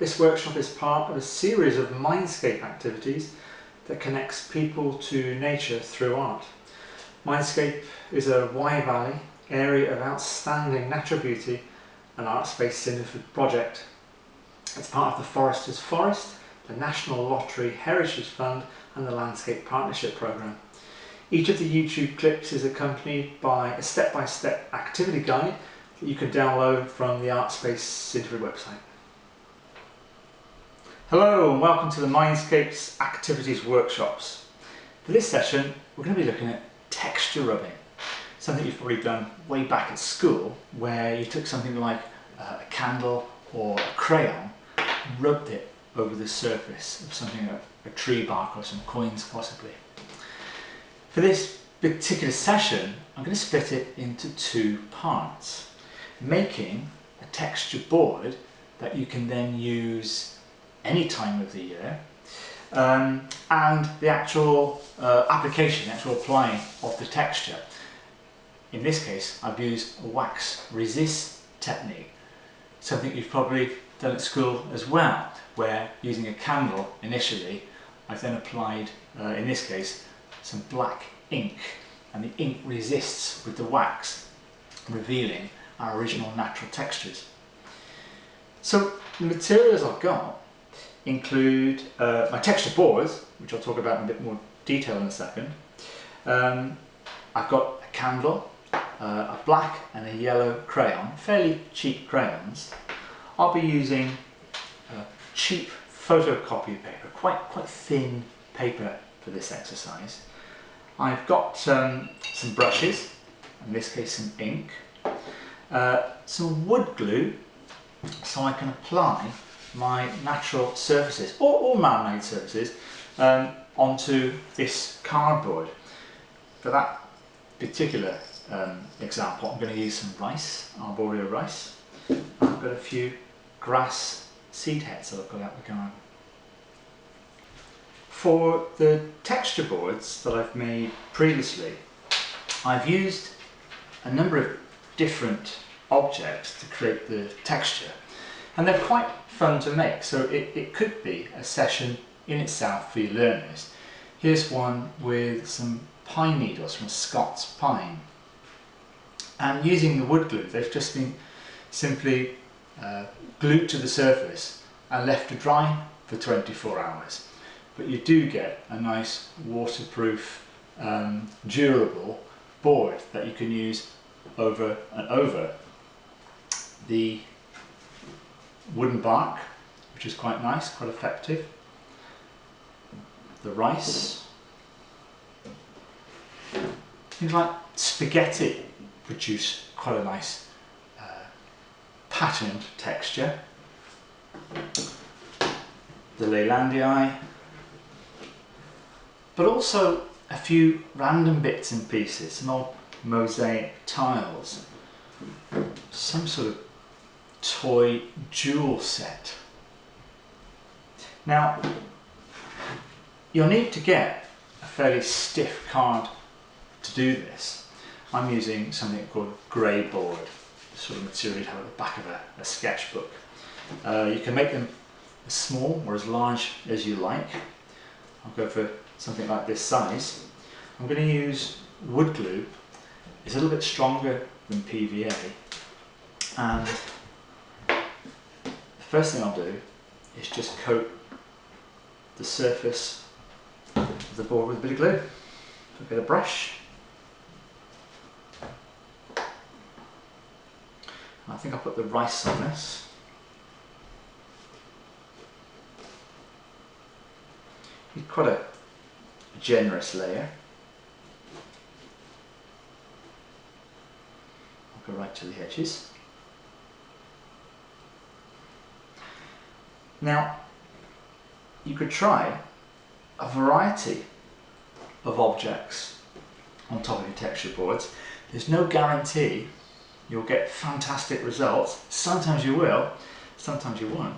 This workshop is part of a series of mindscape activities that connects people to nature through art. Mindscape is a Wye Valley area of outstanding natural beauty and Artspace Cinderford project. It's part of the Foresters Forest, the National Lottery Heritage Fund and the Landscape Partnership Programme. Each of the YouTube clips is accompanied by a step-by-step activity guide that you can download from the Artspace Cinderford website. Hello and welcome to the Mindscapes Activities Workshops. For this session we're going to be looking at texture rubbing, something you've probably done way back at school where you took something like a candle or a crayon and rubbed it over the surface of something, a tree bark or some coins possibly. For this particular session I'm going to split it into two parts, making a texture board that you can then use any time of the year, and the actual application, the actual applying of the texture. In this case I've used a wax resist technique, something you've probably done at school as well, where using a candle initially I've then applied, in this case, some black ink, and the ink resists with the wax, revealing our original natural textures. So the materials I've got include my texture boards, which I'll talk about in a bit more detail in a second. I've got a candle, a black and a yellow crayon, fairly cheap crayons. I'll be using cheap photocopy paper, quite thin paper for this exercise. I've got some brushes, in this case some ink, some wood glue so I can apply my natural surfaces or man-made surfaces onto this cardboard. For that particular example I'm going to use some rice, arboreal rice. I've got a few grass seed heads that I've got out the garden. For the texture boards that I've made previously, I've used a number of different objects to create the texture, and they're quite fun to make, so it could be a session in itself for your learners. Here's one with some pine needles from Scots pine, and using the wood glue they've just been simply glued to the surface and left to dry for 24 hours. But you do get a nice waterproof, durable board that you can use over and over. The wooden bark, which is quite nice, quite effective. The rice. Things like spaghetti produce quite a nice patterned texture. The Leylandii. But also a few random bits and pieces, some old mosaic tiles, some sort of toy jewel set. Now you'll need to get a fairly stiff card to do this. I'm using something called grey board, the sort of material you'd have at the back of a sketchbook. You can make them as small or as large as you like. I'll go for something like this size. I'm going to use wood glue. It's a little bit stronger than PVA, and the first thing I'll do is just coat the surface of the board with a bit of glue. So get a brush. I think I'll put the rice on this. It's quite a generous layer. I'll go right to the edges. Now you could try a variety of objects on top of your texture boards. There's no guarantee you'll get fantastic results. Sometimes you will, sometimes you won't.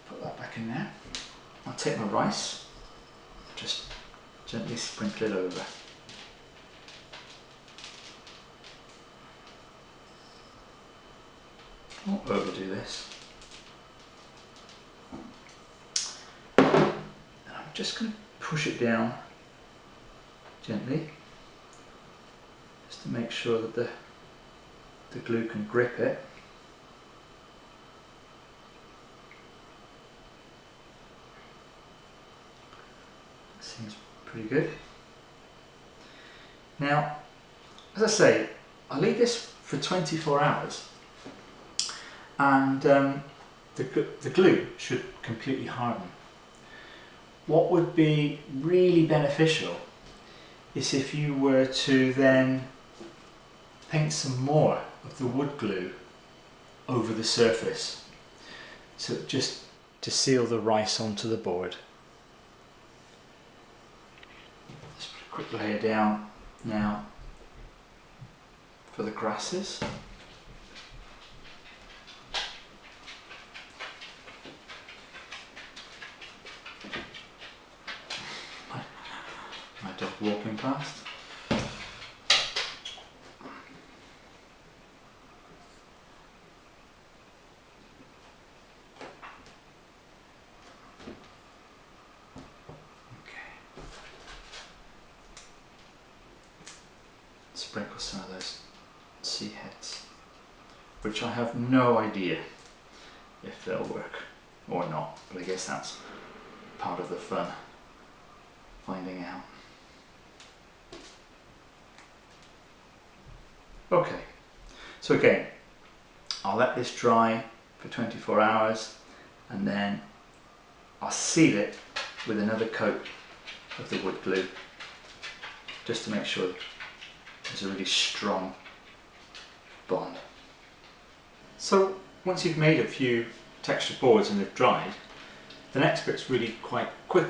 Put that back in there. I'll take my rice, just gently sprinkle it over. Won't overdo this. just going to push it down gently, just to make sure that the glue can grip it. Seems pretty good. Now, as I say, I'll leave this for 24 hours and the glue should completely harden. What would be really beneficial is if you were to then paint some more of the wood glue over the surface, so just to seal the rice onto the board. Let's put a quick layer down now for the grasses. My dog walking past. Sprinkle some of those sea heads, which I have no idea if they'll work or not, but I guess that's part of the fun, finding out. Okay, so again, I'll let this dry for 24 hours and then I'll seal it with another coat of the wood glue, just to make sure there's a really strong bond. So once you've made a few texture boards and they've dried, the next bit's really quite quick.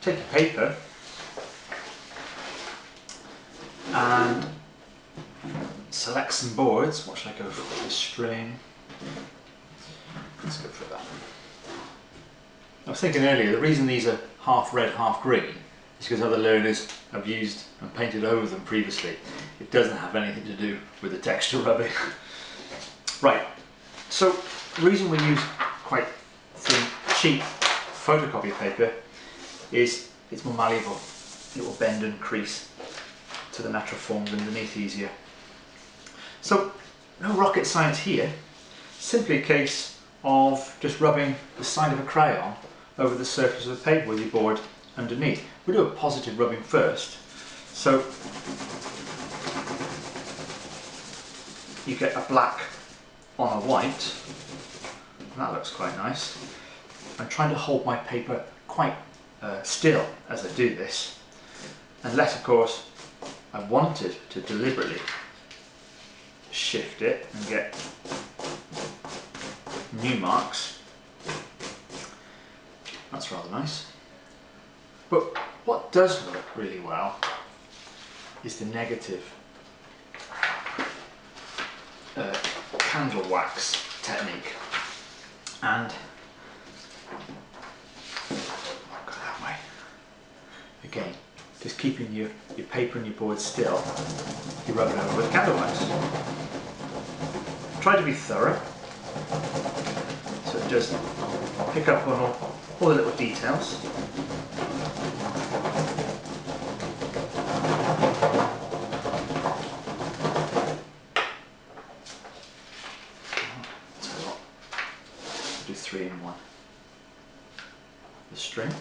Take your paper and select some boards. What should I go for? The string. Let's go for that. I was thinking earlier, the reason these are half red, half green is because other learners have used and painted over them previously. It doesn't have anything to do with the texture rubbing. Right, so the reason we use quite thin, cheap photocopy paper is it's more malleable. It will bend and crease to the natural forms underneath easier. So no rocket science here, simply a case of just rubbing the side of a crayon over the surface of the paper with your board underneath. We'll do a positive rubbing first. So you get a black on a white, and that looks quite nice. I'm trying to hold my paper quite still as I do this, unless of course I wanted to deliberately shift it and get new marks. That's rather nice. But what does work really well is the negative candle wax technique. And I'll go that way. Again, just keeping your paper and your board still, you rub it over with candle wax. Try to be thorough, so just pick up on all the little details. Do 3 in 1. The string.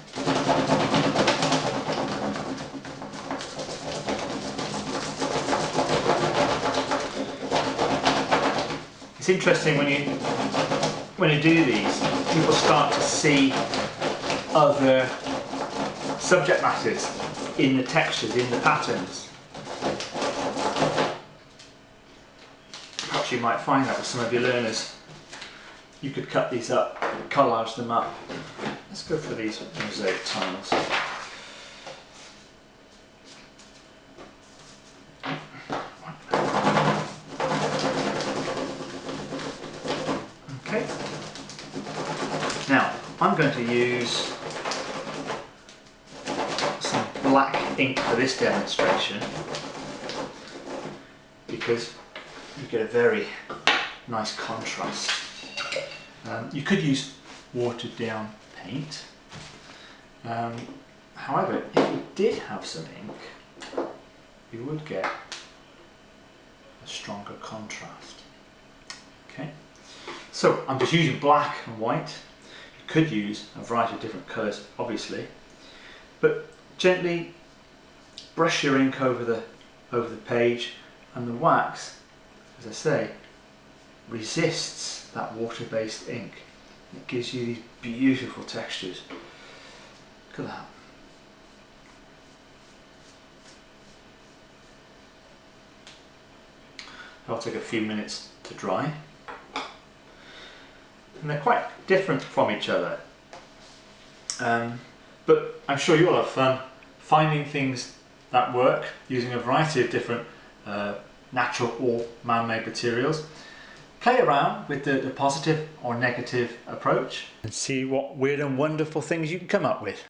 It's interesting when you do these, people start to see other subject matters in the textures, in the patterns. Perhaps you might find that with some of your learners. You could cut these up, collage them up. Let's go for these mosaic tiles. Okay. Now, I'm going to use some black ink for this demonstration because you get a very nice contrast. You could use watered down paint, However, if you did have some ink, you would get a stronger contrast. Okay, so I'm just using black and white. You could use a variety of different colours, obviously, but gently brush your ink over the page, and the wax, as I say, resists that water-based ink. It gives you these beautiful textures. Look at that. That'll take a few minutes to dry. And they're quite different from each other. But I'm sure you'll have fun finding things that work using a variety of different natural or man-made materials. Play around with the positive or negative approach and see what weird and wonderful things you can come up with.